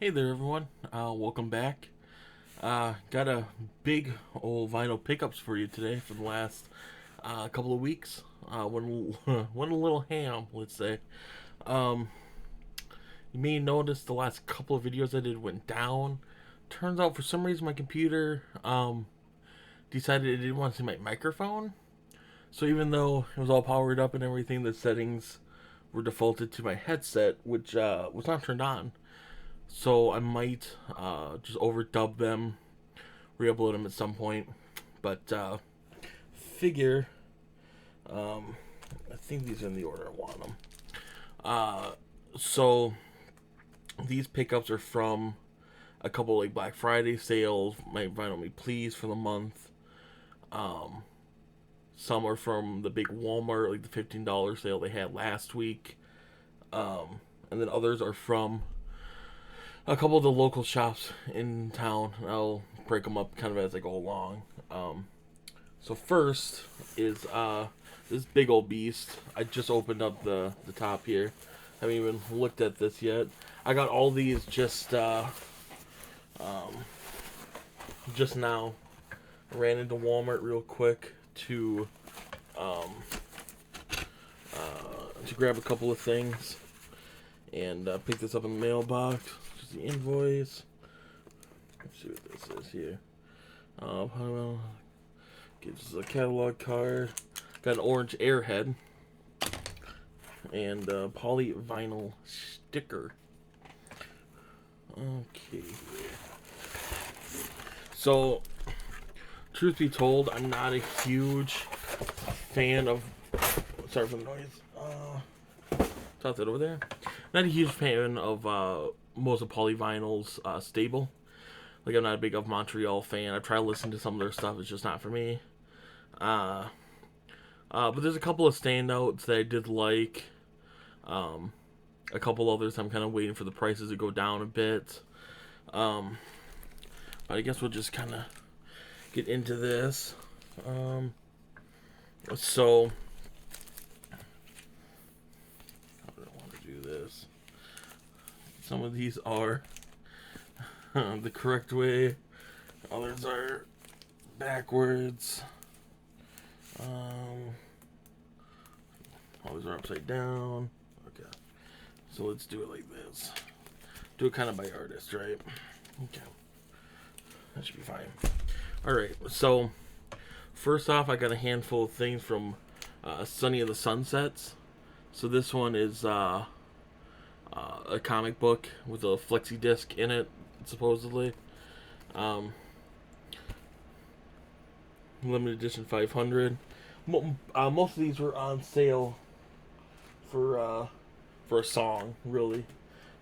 Hey there, everyone. Welcome back. Got a big old vinyl pickups for you today for the last couple of weeks. Went a little ham, let's say. Um, you may notice the last couple of videos I did went down. Turns out, for some reason, my computer decided it didn't want to see my microphone. So even though it was all powered up and everything, the settings were defaulted to my headset, which was not turned on. So I might just overdub them, re-upload them at some point. But figure, I think these are in the order I want them. Uh, so these pickups are from a couple like Black Friday sales. My Vinyl Me Please for the month. Um, some are from the big Walmart, like the $15 sale they had last week. And then others are from a couple of the local shops in town. I'll break them up kind of as I go along. So first is this big old beast. I just opened up the top here. Haven't even looked at this yet. I got all these just now. I ran into Walmart real quick um, to grab a couple of things and pick this up in the mailbox. Just the invoice. Let's see what this is here. Gives us a catalog card. Got an orange airhead. And a polyvinyl sticker. Okay. So, truth be told, I'm not a huge fan of. Sorry for the noise. Toss that over there. Not a huge fan of most of Polyvinyl's stable. Like, I'm not a big of Montreal fan. I've tried listening to some of their stuff. It's just not for me. But there's a couple of standouts that I did like. A couple others I'm kind of waiting for the prices to go down a bit. But I guess we'll just kind of get into this. So, I don't want to do this. Some of these are the correct way. Others are backwards. Others are upside down. Okay. So let's do it like this. Do it kind of by artist, right? Okay. That should be fine. Alright, so first off, I got a handful of things from Sunny of the Sunsets. So this one is a comic book with a flexi disc in it, supposedly. Limited edition 500. Most of these were on sale for a song, really.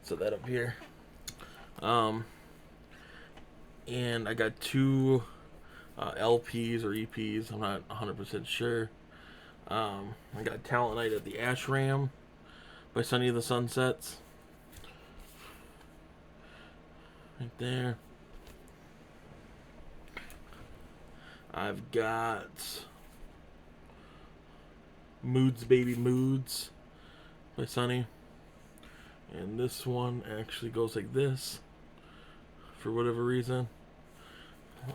Set that up here. And I got two LPs or EPs. I'm not 100% sure. I got Talent Night at the Ashram by Sunny of the Sunsets. Right there. I've got Moods Baby Moods by Sunny. And this one actually goes like this for whatever reason.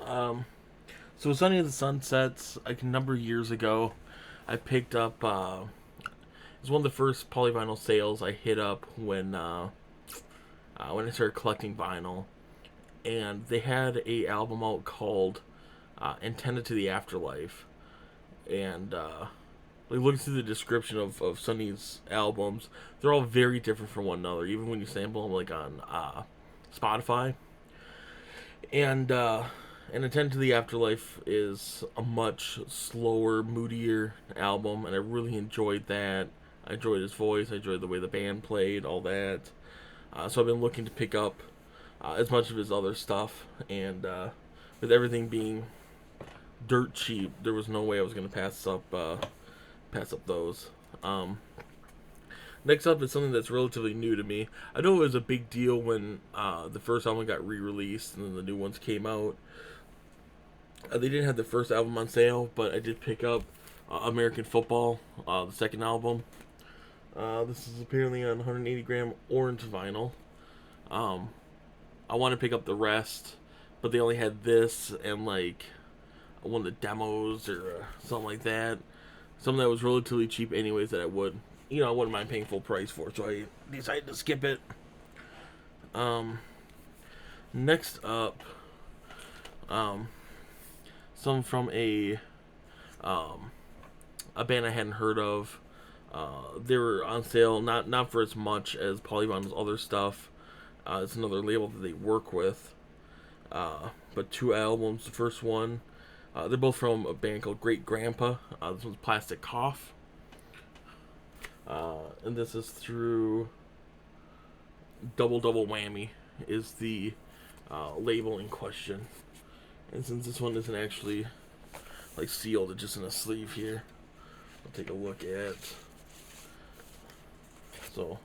So Sunny of the Sunsets, like a number of years ago, I picked up. It was one of the first polyvinyl sales I hit up when I started collecting vinyl, and they had a album out called "Intended to the Afterlife," and like looking through the description of Sunny's albums, they're all very different from one another, even when you sample them like on Spotify. And Intended to the Afterlife is a much slower, moodier album, and I really enjoyed that. I enjoyed his voice, I enjoyed the way the band played, all that. So I've been looking to pick up as much of his other stuff, and with everything being dirt cheap, there was no way I was going to pass up those. Next up is something that's relatively new to me. I know it was a big deal when the first album got re-released and then the new ones came out. They didn't have the first album on sale, but I did pick up American Football, the second album. This is apparently on 180 gram orange vinyl. I want to pick up the rest, but they only had this and like one of the demos or something like that. Something that was relatively cheap, anyways. That I wouldn't mind paying full price for. So I decided to skip it. Next up, some from a band I hadn't heard of. They were on sale, not for as much as Polyvinyl's other stuff. It's another label that they work with. But 2 albums. The first one, they're both from a band called Great Grandpa. This one's Plastic Cough. And this is through Double Whammy is the label in question. And since this one isn't actually like sealed, it's just in a sleeve here. I'll take a look at. So,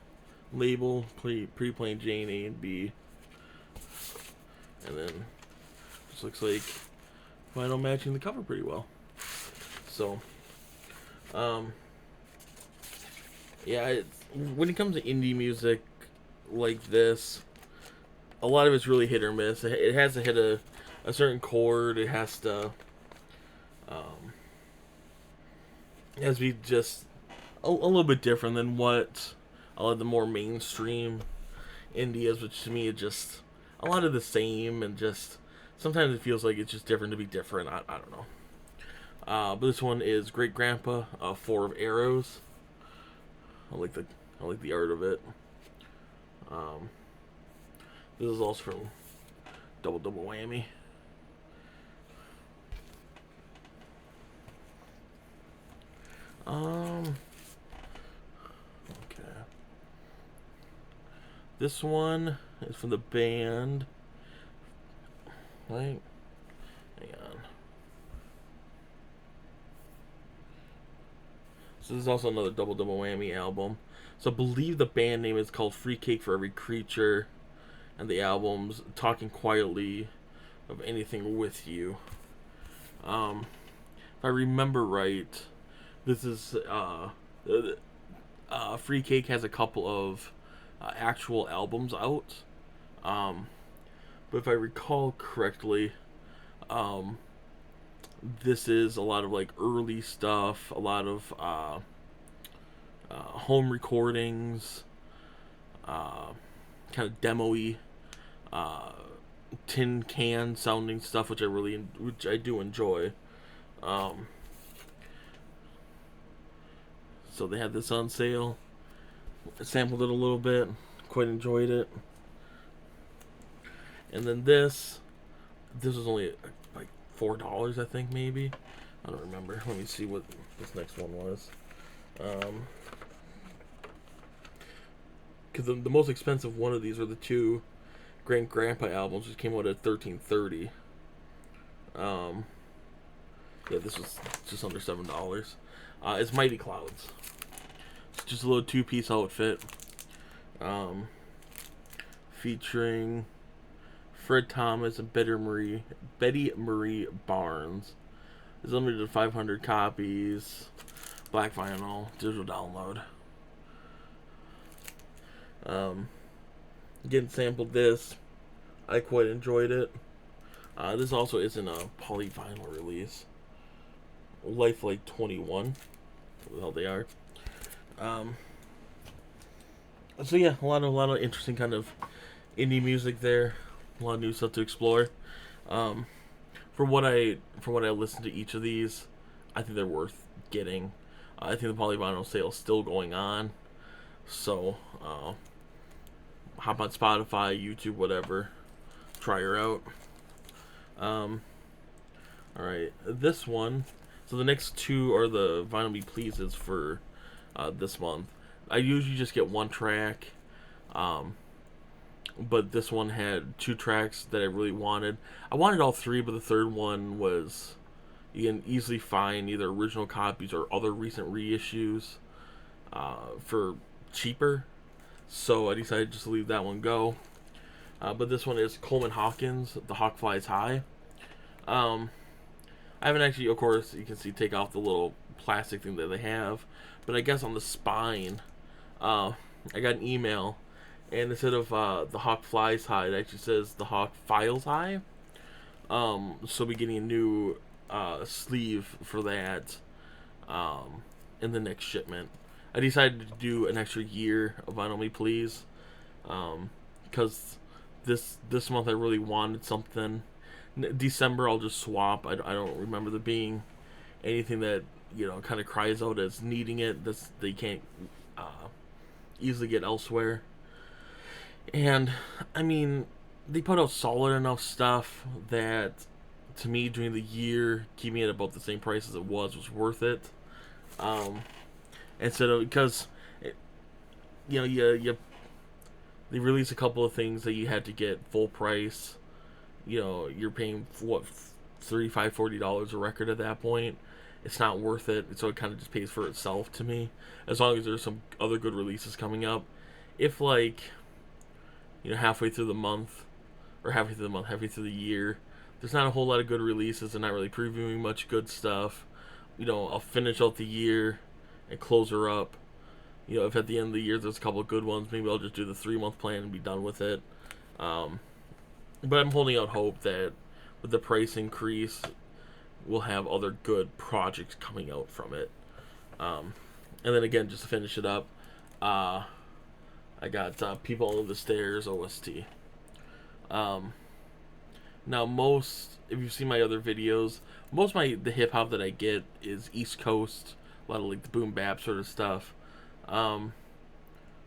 label, pre-plain J and A and B. And then, just looks like vinyl matching the cover pretty well. So, yeah, when it comes to indie music like this, a lot of it's really hit or miss. It has to hit a certain chord. It has to be just a little bit different than what a lot of the more mainstream indie is, which to me is just a lot of the same, and just sometimes it feels like it's just different to be different. I don't know. But this one is Great Grandpa, 4 of Arrows. I like the art of it. This is also from Double Whammy. Okay. This one is from the band. Right? Hang on. So this is also another Double Whammy album. So I believe the band name is called Free Cake for Every Creature, and the album's Talking Quietly of Anything With You. If I remember right, this is Free Cake has a couple of actual albums out. But if I recall correctly, this is a lot of like early stuff, a lot of home recordings, kind of demo-y, tin can sounding stuff, which I do enjoy. So they had this on sale. I sampled it a little bit, quite enjoyed it. And then this was only like $4, I think, maybe. I don't remember. Let me see what this next one was. Because the most expensive one of these were the 2 Great Grandpa albums, which came out at $13.30. Yeah, this was just under $7. It's Mighty Clouds. It's just a little 2-piece outfit. Featuring Fred Thomas and Betty Marie Barnes. It's limited to 500 copies. Black vinyl, digital download. Again, sampled this. I quite enjoyed it. This also isn't a Polyvinyl release. Lifelike 21. What the hell they are. So yeah, a lot of interesting kind of indie music there. A lot of new stuff to explore. From what I listened to each of these, I think they're worth getting. I think the Polyvinyl sale is still going on. So hop on Spotify, YouTube, whatever. Try her out. Alright, this one. So the next 2 are the Vinyl Me Pleases for this month. I usually just get 1 track. But this one had 2 tracks that I really wanted. I wanted all 3, but the third one was, you can easily find either original copies or other recent reissues for cheaper. So I decided just to leave that one go. But this one is Coleman Hawkins, The Hawk Flies High. I haven't actually, of course, you can see, take off the little plastic thing that they have. But I guess on the spine, I got an email, and instead of the hawk flies high, it actually says the hawk files high. So we're getting a new sleeve for that in the next shipment. I decided to do an extra year of Vinyl Me Please, because this month I really wanted something. December I'll just swap. I don't remember there being anything that kind of cries out as needing it. That's they can't easily get elsewhere. And I mean, they put out solid enough stuff that to me during the year keeping it about the same price as it was worth it. Um, Instead of because you they release a couple of things that you had to get full price. You're paying what $35-40 a record at that point. It's not worth it, so it kind of just pays for itself to me. As long as there's some other good releases coming up. If like halfway through the month, or halfway through the year, there's not a whole lot of good releases. They're not really previewing much good stuff. I'll finish out the year and close her up. If at the end of the year there's a couple of good ones, maybe I'll just do the 3-month plan and be done with it. But I'm holding out hope that with the price increase, we'll have other good projects coming out from it. And then again, just to finish it up, I got People Under the Stairs OST. Now, if you've seen my other videos, most of the hip hop that I get is East Coast, a lot of like the boom bap sort of stuff. But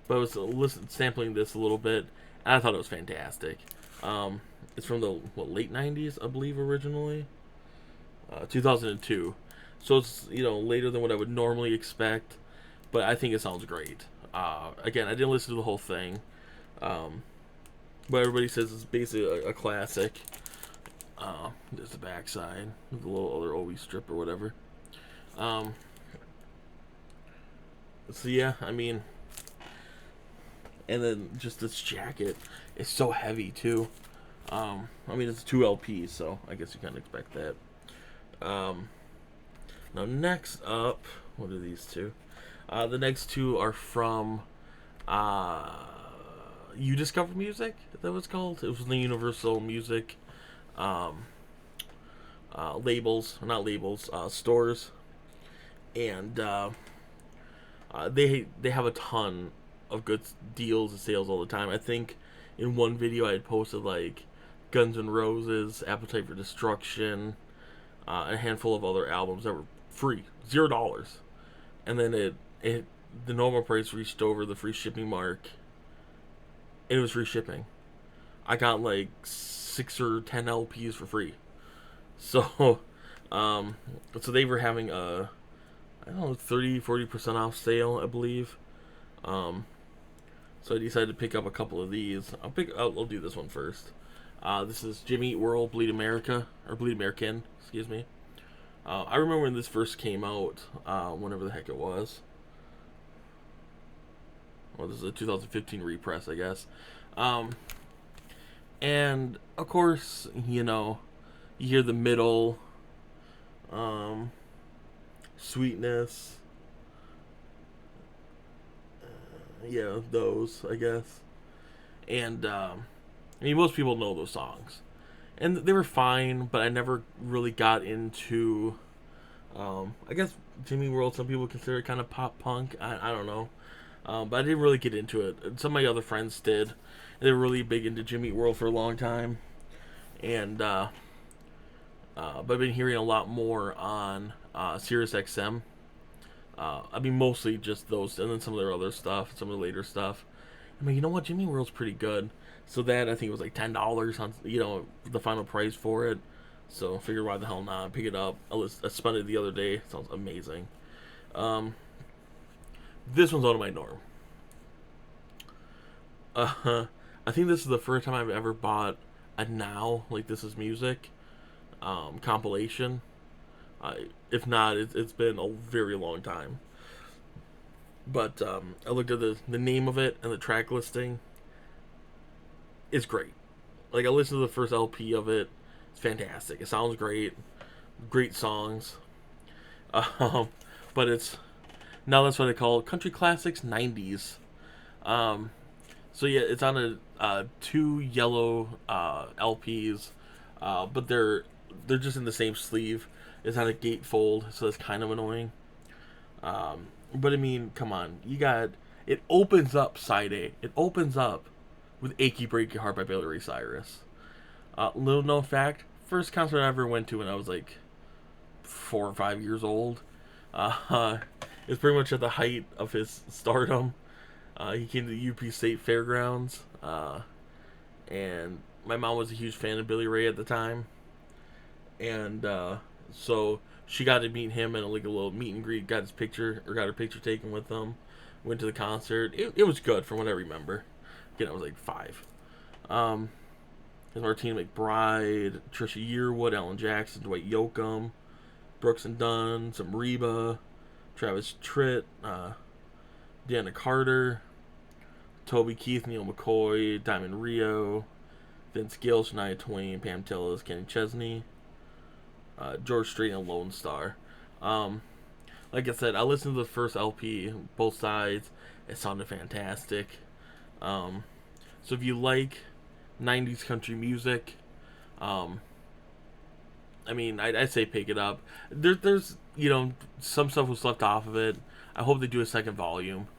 I was sampling this a little bit, and I thought it was fantastic. It's from the late '90s, I believe, originally, 2002. So it's later than what I would normally expect, but I think it sounds great. Again, I didn't listen to the whole thing, but everybody says it's basically a classic. There's the backside, the little other OE strip or whatever. So yeah, I mean, and then just this jacket is so heavy too. I mean, it's 2 LPs, so I guess you kind of expect that. Now next up, what are these two? The next two are from You Discover Music. Is that what it's called? It was in the Universal Music stores, and they have a ton of good deals and sales all the time. I think in one video I had posted like Guns N' Roses, Appetite for Destruction, a handful of other albums that were free, $0, and then the normal price reached over the free shipping mark. It was free shipping. I got like 6 or 10 LPs for free. So, so they were having a, I don't know, 30-40% off sale, I believe. So I decided to pick up a couple of these. I'll do this one first. This is Jimmy Eat World, Bleed America, or Bleed American, excuse me. I remember when this first came out, whenever the heck it was. Well, this is a 2015 repress, I guess. And of course, you hear the middle, sweetness. Yeah, those, I guess. And I mean, most people know those songs, and they were fine, but I never really got into. I guess Jimmy World, some people consider it kind of pop punk. I don't know. But I didn't really get into it. Some of my other friends did. They were really big into Jimmy Eat World for a long time. And, but I've been hearing a lot more on Sirius XM. I mean, mostly just those, and then some of their other stuff, some of the later stuff. I mean, you know what? Jimmy Eat World's pretty good. So that, I think it was like $10 on, the final price for it. So I figured, why the hell not? Pick it up. I spent it the other day. It sounds amazing. This one's out of my norm. I think this is the first time I've ever bought a Now, like This Is Music, compilation. If not, it's been a very long time. But I looked at the name of it and the track listing. It's great. Like, I listened to the first LP of it. It's fantastic. It sounds great. Great songs. But it's... Now that's what they call Country Classics 90s. So yeah, it's on a two yellow LPs, but they're just in the same sleeve. It's on a gatefold, so that's kind of annoying. But I mean, come on, you got it opens up side A. It opens up with "Achy Breaky Heart" by Billy Ray Cyrus. Little known fact: first concert I ever went to when I was like 4 or 5 years old. It's pretty much at the height of his stardom. He came to the UP State Fairgrounds, and my mom was a huge fan of Billy Ray at the time, and so she got to meet him in like a little meet and greet. Got his picture or got her picture taken with him. Went to the concert. It was good from what I remember. Again, I was like 5. There's Martina McBride, Trisha Yearwood, Alan Jackson, Dwight Yoakam, Brooks and Dunn, some Reba, Travis Tritt, Deanna Carter, Toby Keith, Neil McCoy, Diamond Rio, Vince Gill, Shania Twain, Pam Tillis, Kenny Chesney, George Strait, and Lone Star. Like I said, I listened to the first LP, both sides. It sounded fantastic. So if you like 90s country music, I mean, I'd say pick it up. There's some stuff was left off of it. I hope they do a second volume.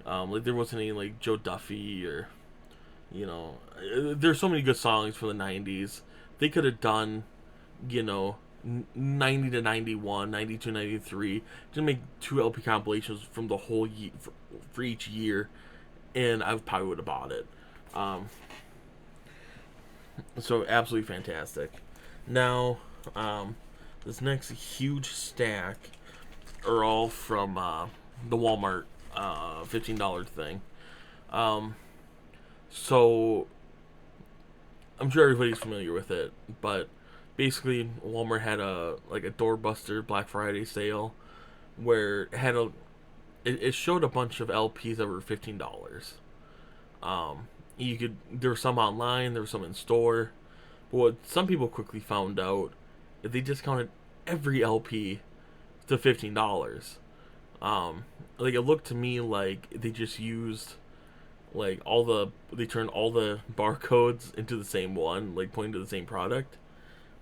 Like there wasn't any like Joe Duffy or there's so many good songs from the 90s. They could have done 90 to 91, 92, 93, to make 2 LP compilations from the whole year for each year, and I probably would have bought it. So absolutely fantastic. Now, this next huge stack are all from the Walmart $15 thing. So I'm sure everybody's familiar with it, but basically Walmart had a doorbuster Black Friday sale where it showed a bunch of LPs that were $15. There were some online, there were some in store, but what some people quickly found out is they discounted every LP to $15. Like it looked to me like they just used they turned all the barcodes into the same one, like pointing to the same product.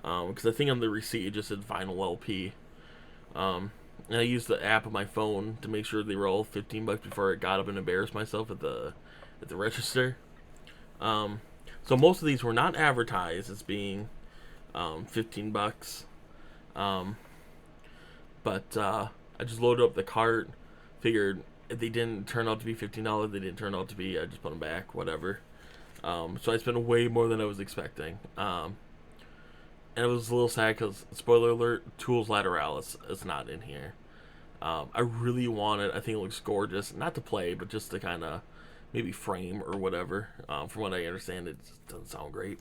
Because I think on the receipt it just said vinyl LP. And I used the app on my phone to make sure they were all $15 before I got up and embarrassed myself at the register. So most of these were not advertised as being $15. But I just loaded up the cart. Figured if they didn't turn out to be $15, they didn't turn out to be. I just put them back, whatever. So I spent way more than I was expecting. And it was a little sad because, spoiler alert, Tools Lateralis is not in here. I really want it. I think it looks gorgeous. Not to play, but just to kind of maybe frame or whatever. From what I understand, it just doesn't sound great.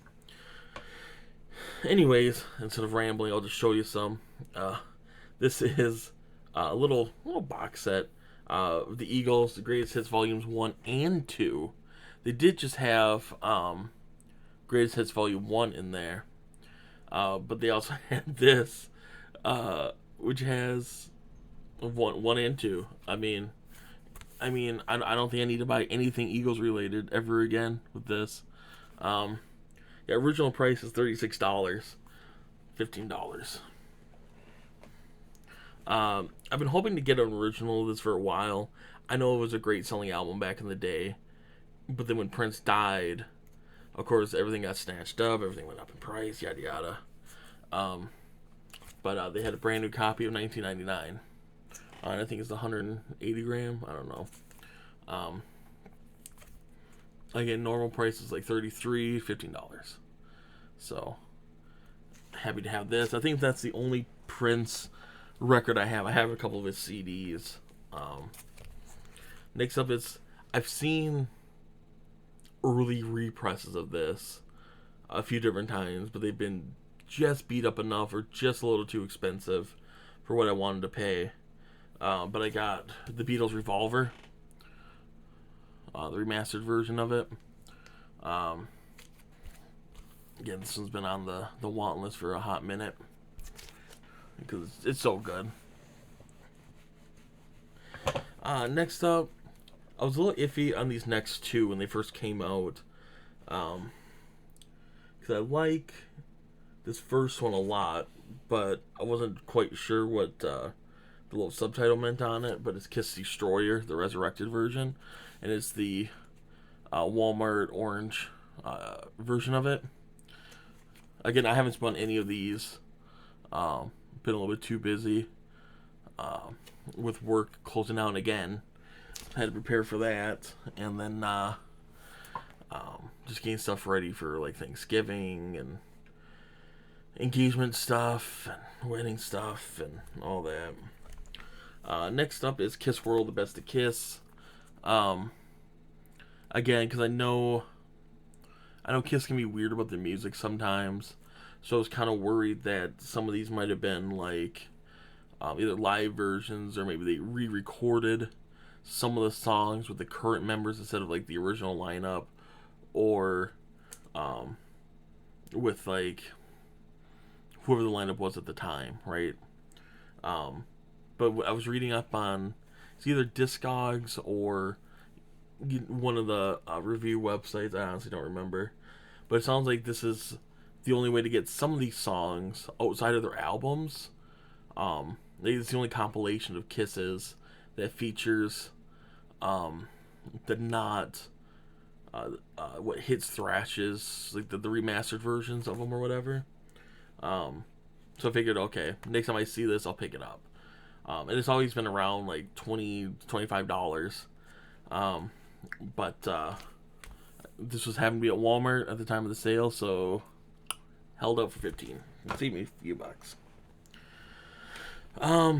Anyways, instead of rambling, I'll just show you some. This is a little box set of the Eagles, the Greatest Hits Volumes 1 and 2. They did just have Greatest Hits Volume 1 in there. But they also had this, which has one and 2. I mean, I don't think I need to buy anything Eagles related ever again with this. The original price is $36, $15. I've been hoping to get an original of this for a while. I know it was a great selling album back in the day, but then when Prince died, of course, everything got snatched up, everything went up in price, yada yada. But they had a brand new copy of 1999. And I think it's 180 gram. I don't know. Again, normal price is like $33, $15. So, happy to have this. I think that's the only Prince record I have. I have a couple of his CDs. Next up is, I've seen early represses of this a few different times, but they've been just beat up enough or just a little too expensive for what I wanted to pay. But I got the Beatles Revolver, the remastered version of it. Again, this one's been on the want list for a hot minute because it's so good. Next up, I was a little iffy on these next two when they first came out. Because I like this first one a lot, but I wasn't quite sure what the little subtitle meant on it. But it's Kiss Destroyer, the resurrected version, and it's the Walmart orange version of it. Again, I haven't spun any of these. Been a little bit too busy with work closing out again. Had to prepare for that, and then just getting stuff ready for like Thanksgiving and engagement stuff and wedding stuff and all that. Next up is Kiss World, the best of Kiss. Again, because I know Kiss can be weird about the music sometimes, so I was kind of worried that some of these might have been like either live versions or maybe they re-recorded some of the songs with the current members instead of like the original lineup, or with like whoever the lineup was at the time, right? But I was reading up on it's either Discogs or one of the review websites. I honestly don't remember, but it sounds like this is the only way to get some of these songs outside of their albums. It's the only compilation of Kisses that features the not what hits thrashes, like the remastered versions of them or whatever. So I figured, okay, next time I see this, I'll pick it up. And it's always been around like $20-$25. But this was having to be at Walmart at the time of the sale, so held out for $15. It saved me a few bucks. I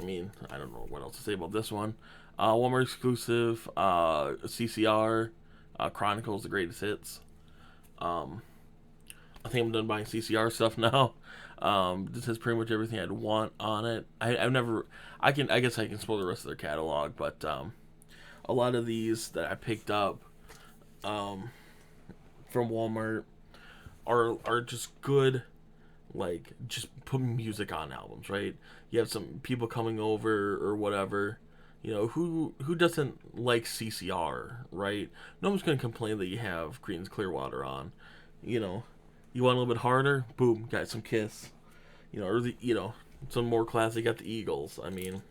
mean, I don't know what else to say about this one. Walmart exclusive, CCR, Chronicles, the greatest hits. I think I'm done buying CCR stuff now. This has pretty much everything I'd want on it. I guess I can spoil the rest of their catalog, but a lot of these that I picked up from Walmart are just good, like just putting music on albums, right? You have some people coming over or whatever, who doesn't like CCR, right? No one's gonna complain that you have Creedence Clearwater on. You want a little bit harder, boom, got some Kiss, or some more classic, got the Eagles. I mean,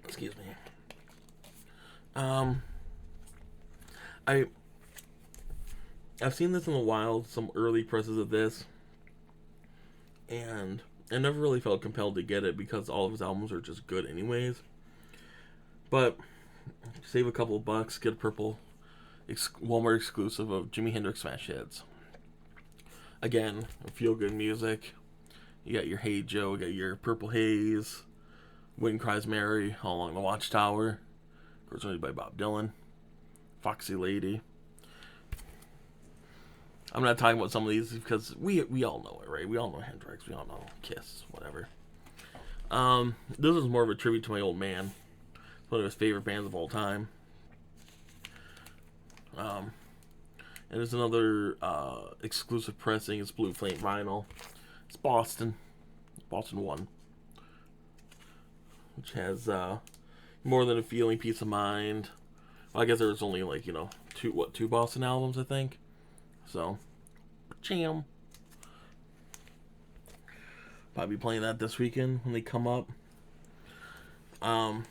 excuse me. I've seen this in the wild, some early presses of this, and I never really felt compelled to get it because all of his albums are just good anyways. But save a couple of bucks, get a purple Walmart exclusive of Jimi Hendrix Smash Hits. Again, feel good music. You got your Hey Joe, you got your Purple Haze, Wind Cries Mary, All Along the Watchtower, originally by Bob Dylan, Foxy Lady. I'm not talking about some of these because we all know it, right? We all know Hendrix, we all know Kiss, whatever. This is more of a tribute to my old man. It's one of his favorite bands of all time. And there's another exclusive pressing. It's Blue Flame vinyl. It's Boston 1, which has More Than a Feeling, Peace of Mind. Well, I guess there was only like two Boston albums, I think. So, jam. Probably playing that this weekend when they come up. And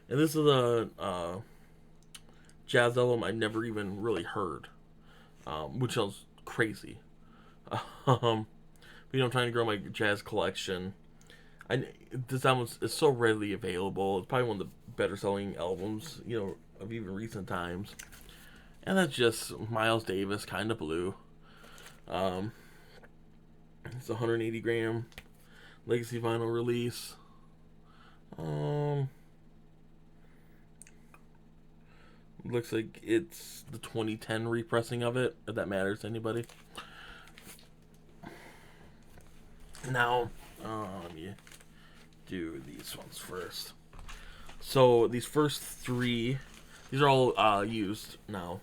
this is a jazz album I never even really heard, which sounds crazy. I'm trying to grow my jazz collection. This album is so readily available. It's probably one of the better selling albums, of even recent times. And that's just Miles Davis, Kinda Blue. It's a 180 gram legacy vinyl release. Looks like it's the 2010 repressing of it, if that matters to anybody. Now, let me do these ones first. So, these first three, these are all used now.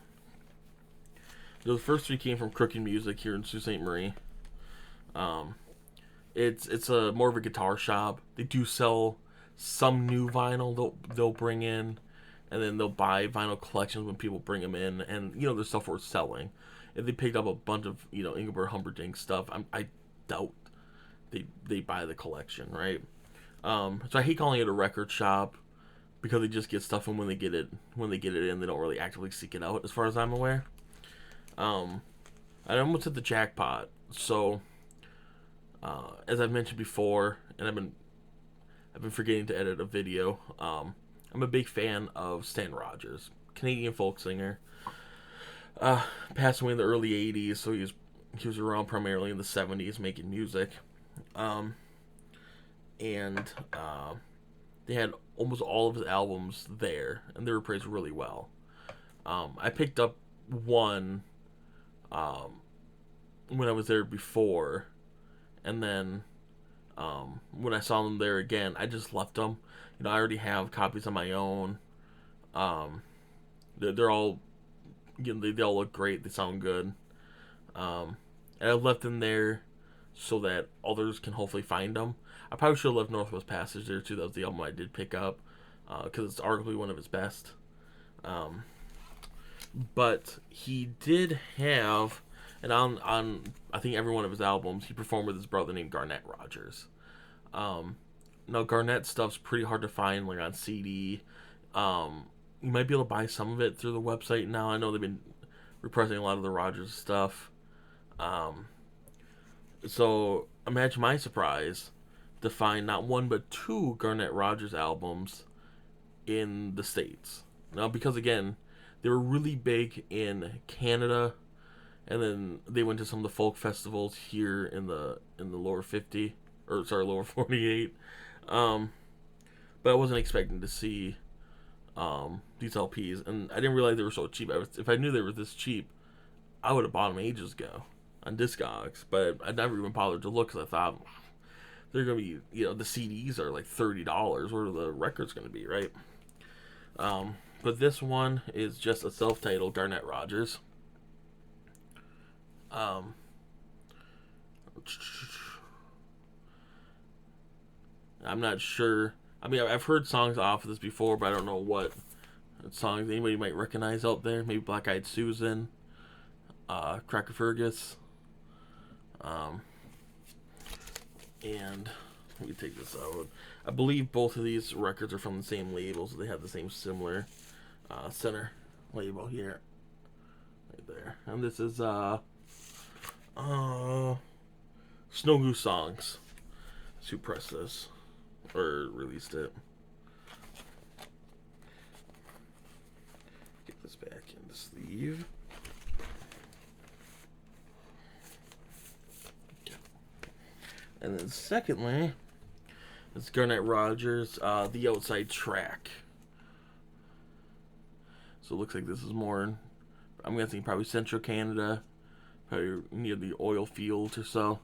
The first three came from Crooked Music here in Sault Ste. Marie. It's a more of a guitar shop. They do sell some new vinyl they'll bring in, and then they'll buy vinyl collections when people bring them in, and there's stuff worth selling. If they picked up a bunch of Engelbert Humperdinck stuff, I doubt they buy the collection, right? So I hate calling it a record shop because they just get stuff, and when they get it in, they don't really actively seek it out, as far as I'm aware. I almost hit the jackpot. So, as I've mentioned before, and I've been forgetting to edit a video. I'm a big fan of Stan Rogers, Canadian folk singer. Passed away in the early '80s, so he was around primarily in the '70s making music. And they had almost all of his albums there, and they were praised really well. I picked up one when I was there before, and then when I saw them there again, I just left them. I already have copies of my own. They're all, they all look great. They sound good. And I left them there so that others can hopefully find them. I probably should have left Northwest Passage there too. That was the album I did pick up because it's arguably one of his best. But he did have, and on I think every one of his albums, he performed with his brother named Garnett Rogers. Now Garnett stuff's pretty hard to find, like on CD. You might be able to buy some of it through the website now. I know they've been repressing a lot of the Rogers stuff. So imagine my surprise to find not one but two Garnett Rogers albums in the States. Now, because again, they were really big in Canada, and then they went to some of the folk festivals here in the lower 50, or sorry, lower 48. But I wasn't expecting to see these LPs, and I didn't realize they were so cheap. If I knew they were this cheap, I would have bought them ages ago on Discogs, but I never even bothered to look because I thought they're gonna be, the CDs are like $30. What are the records gonna be, right? But this one is just a self-titled Garnett Rogers. I'm not sure. I mean, I've heard songs off of this before, but I don't know what songs anybody might recognize out there. Maybe Black Eyed Susan, Cracker Fergus, and let me take this out. I believe both of these records are from the same label, so they have the same similar center label here, right there. And this is Snow Goose Songs. Who pressed this or released it? Get this back in the sleeve. And then secondly, it's Garnett Rogers, The Outside Track. So it looks like this is more, I'm guessing probably Central Canada, probably near the oil fields or so,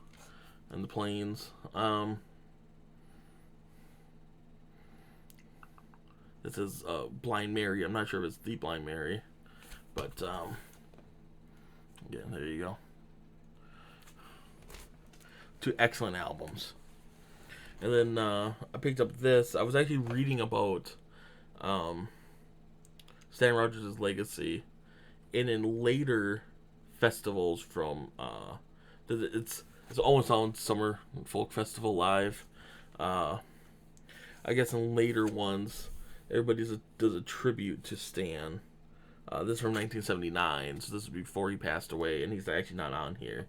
and the plains. This is Blind Mary. I'm not sure if it's the Blind Mary, but yeah, there you go. Two excellent albums. And then I picked up this. I was actually reading about Stan Rogers' legacy in later festivals from it's almost on Summer Folk Festival Live. I guess in later ones, everybody does a tribute to Stan. This is from 1979, so this is before he passed away, and he's actually not on here.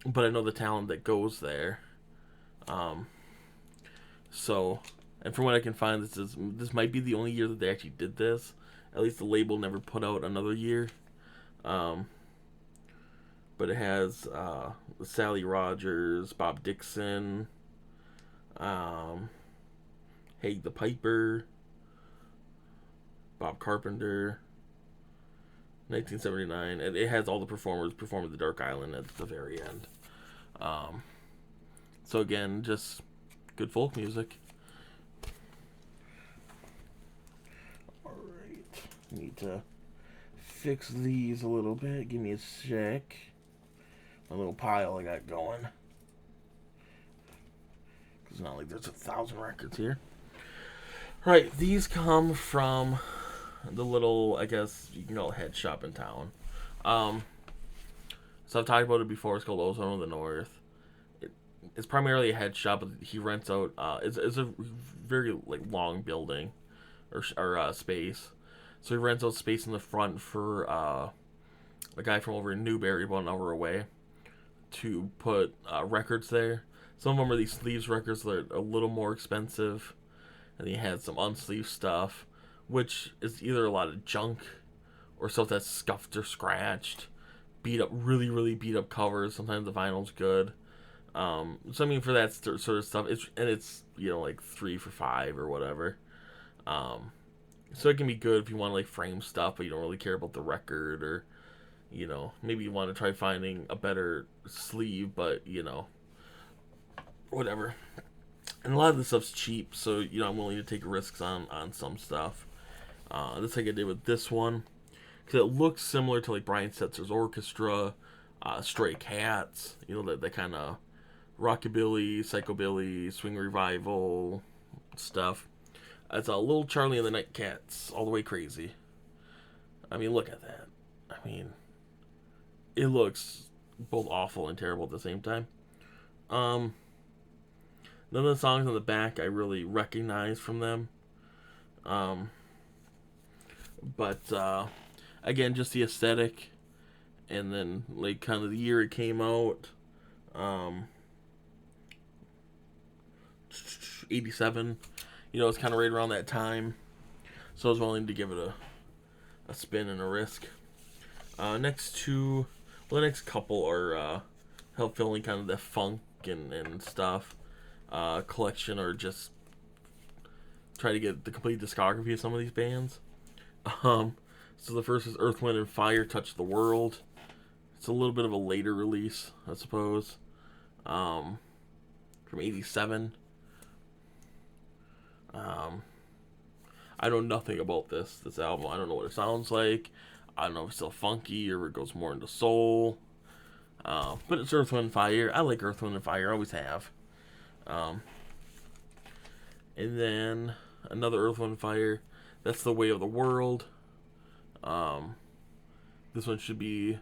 But I know the talent that goes there. So, and from what I can find, this might be the only year that they actually did this. At least the label never put out another year. But it has Sally Rogers, Bob Dixon, Haig the Piper, Bob Carpenter. 1979, and it has all the performers perform at the Dark Island at the very end. So again, just good folk music. Alright, need to fix these a little bit. Give me a sec. My little pile I got going. It's not like there's 1,000 records here. Right, these come from the little, I guess you can call it head shop in town. Um, so I've talked about it before. It's called Ozone of the North. It's primarily a head shop, but he rents out. It's a very like long building or space. So he rents out space in the front for a guy from over in Newbury, about an hour away, to put records there. Some of them are these sleeves records that are a little more expensive, and he had some unsleeved stuff, which is either a lot of junk or stuff that's scuffed or scratched, beat up, really, really beat up covers. Sometimes the vinyl's good. So I mean, for that sort of stuff, it's like 3 for $5 or whatever. So it can be good if you want to like frame stuff, but you don't really care about the record, or maybe you want to try finding a better sleeve, but whatever. And a lot of this stuff's cheap, so I'm willing to take risks on some stuff. That's like I did with this one, because it looks similar to like Brian Setzer's Orchestra, Stray Cats, that kind of rockabilly, psychobilly, swing revival stuff. It's a Little Charlie and the Night Cats, all the way crazy. I mean, look at that. I mean, it looks both awful and terrible at the same time. None of the songs on the back I really recognize from them. But again, just the aesthetic, and then like kind of the year it came out. 87. It's kind of right around that time, so I was willing to give it a spin and a risk. The next couple are help filling kind of the funk and stuff collection, or just try to get the complete discography of some of these bands. So the first is Earth, Wind, and Fire, Touch the World. It's a little bit of a later release, I suppose, from 87. I know nothing about this album. I don't know what it sounds like. I don't know if it's still funky or if it goes more into soul. But it's Earth, Wind, Fire. I like Earth, Wind, and Fire. I always have. And then another Earth, Wind, Fire. That's The Way of the World. This one should be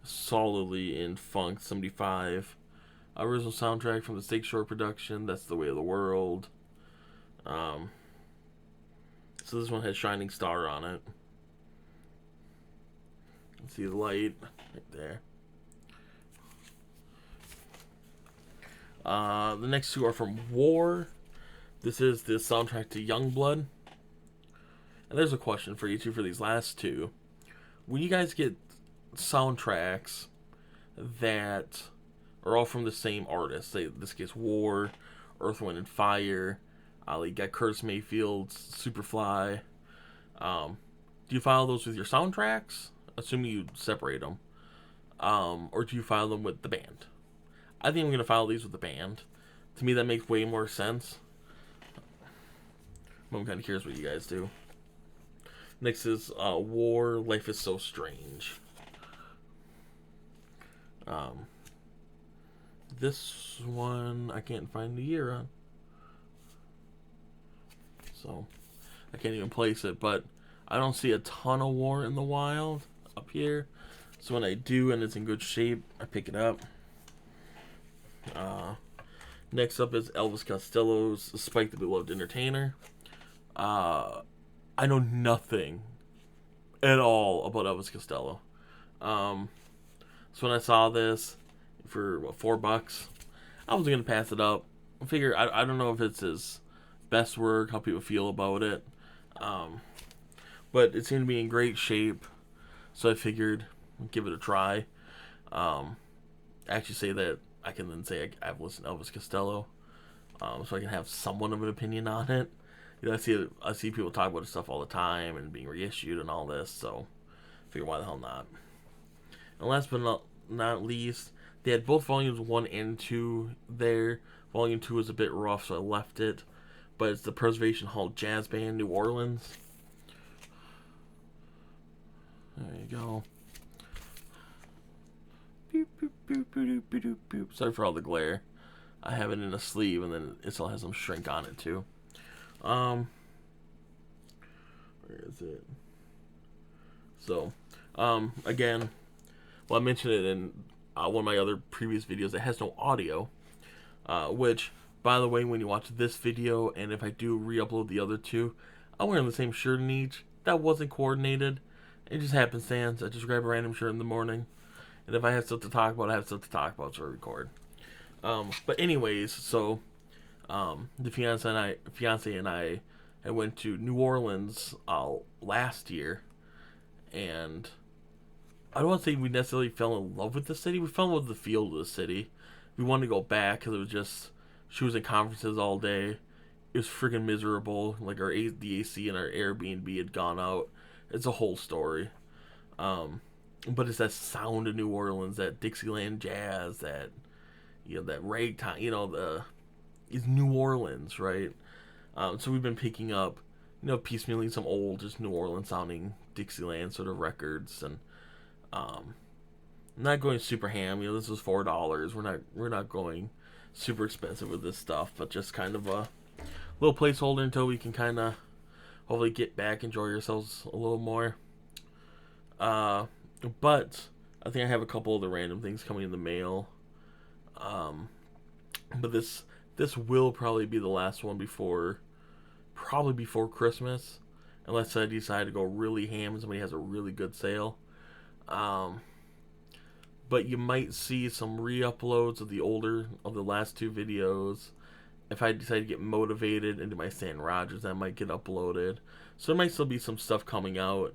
solidly in funk. 75. Original soundtrack from the Steak Shore production. That's The Way of the World. So this one has Shining Star on it. Let's see the light right there. The next two are from War. This is the soundtrack to Youngblood. And there's a question for you two for these last two. When you guys get soundtracks that are all from the same artist, say this case War, Earth, Wind, and Fire, you got Curtis Mayfield's Superfly. Do you file those with your soundtracks? Assuming you separate them. Or do you file them with the band? I think I'm going to file these with the band. To me, that makes way more sense. I'm kind of curious what you guys do. Next is War, Life is So Strange. This one, I can't find the year on. So, I can't even place it, but I don't see a ton of War in the wild up here. So when I do and it's in good shape, I pick it up. Next up is Elvis Costello's Spike the Beloved Entertainer. I know nothing at all about Elvis Costello. So when I saw this for $4, I was gonna pass it up. I figure I don't know if it's his best work, how people feel about it, but it seemed to be in great shape, so I figured I'd give it a try. Actually say that I can then say I've listened to Elvis Costello, so I can have somewhat of an opinion on it. I see people talk about his stuff all the time and being reissued and all this, so I figure why the hell not. And last but not least, they had both volumes 1 and 2 there. Volume 2 was a bit rough, so I left it. But it's the Preservation Hall Jazz Band, New Orleans. There you go. Boop, boop, boop, boop, boop, boop, boop. Sorry for all the glare. I have it in a sleeve, and then it still has some shrink on it too. Um, where is it? So, again, well, I mentioned it in one of my other previous videos. It has no audio, which, by the way, when you watch this video, and if I do re-upload the other two, I'm wearing the same shirt in each. That wasn't coordinated. It just happenstance. I just grab a random shirt in the morning, and if I have stuff to talk about, I have stuff to talk about, so I record. But anyways, so the fiance and I had went to New Orleans last year, and I don't want to say we necessarily fell in love with the city. We fell in love with the feel of the city. We wanted to go back because it was just she was in conferences all day. It was freaking miserable. Like the AC and our Airbnb had gone out. It's a whole story. But it's that sound of New Orleans, that Dixieland jazz, that that ragtime. It's New Orleans, right? So we've been picking up, piecemealing some old, just New Orleans sounding Dixieland sort of records, and not going super ham. This was $4. We're not going super expensive with this stuff, but just kind of a little placeholder until we can kind of hopefully get back, enjoy ourselves a little more. But I think I have a couple of the random things coming in the mail. But this will probably be the last one before Christmas, unless I decide to go really ham and somebody has a really good sale. But you might see some re-uploads of the last two videos. If I decide to get motivated into my Stan Rogers, that might get uploaded. So there might still be some stuff coming out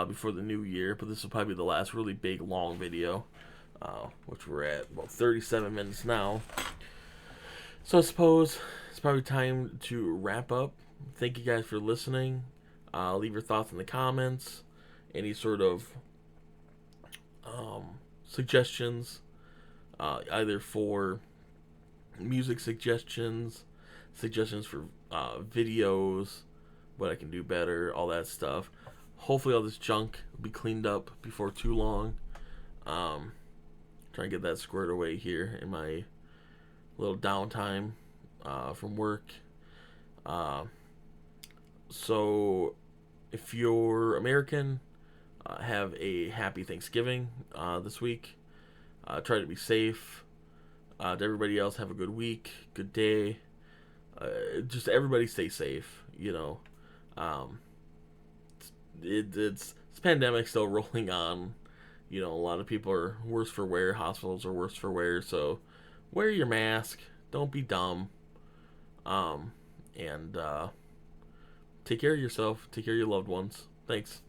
before the new year, but this will probably be the last really big, long video, which we're at about 37 minutes now. So I suppose it's probably time to wrap up. Thank you guys for listening. Leave your thoughts in the comments. Any sort of suggestions, either for music suggestions for videos, what I can do better, all that stuff. Hopefully all this junk will be cleaned up before too long. Trying to get that squared away here in my little downtime from work. So if you're American, have a happy Thanksgiving this week. Try to be safe. To everybody else, have a good week, good day. Just everybody stay safe. It's this pandemic still rolling on. A lot of people are worse for wear. Hospitals are worse for wear. So wear your mask. Don't be dumb. And take care of yourself. Take care of your loved ones. Thanks.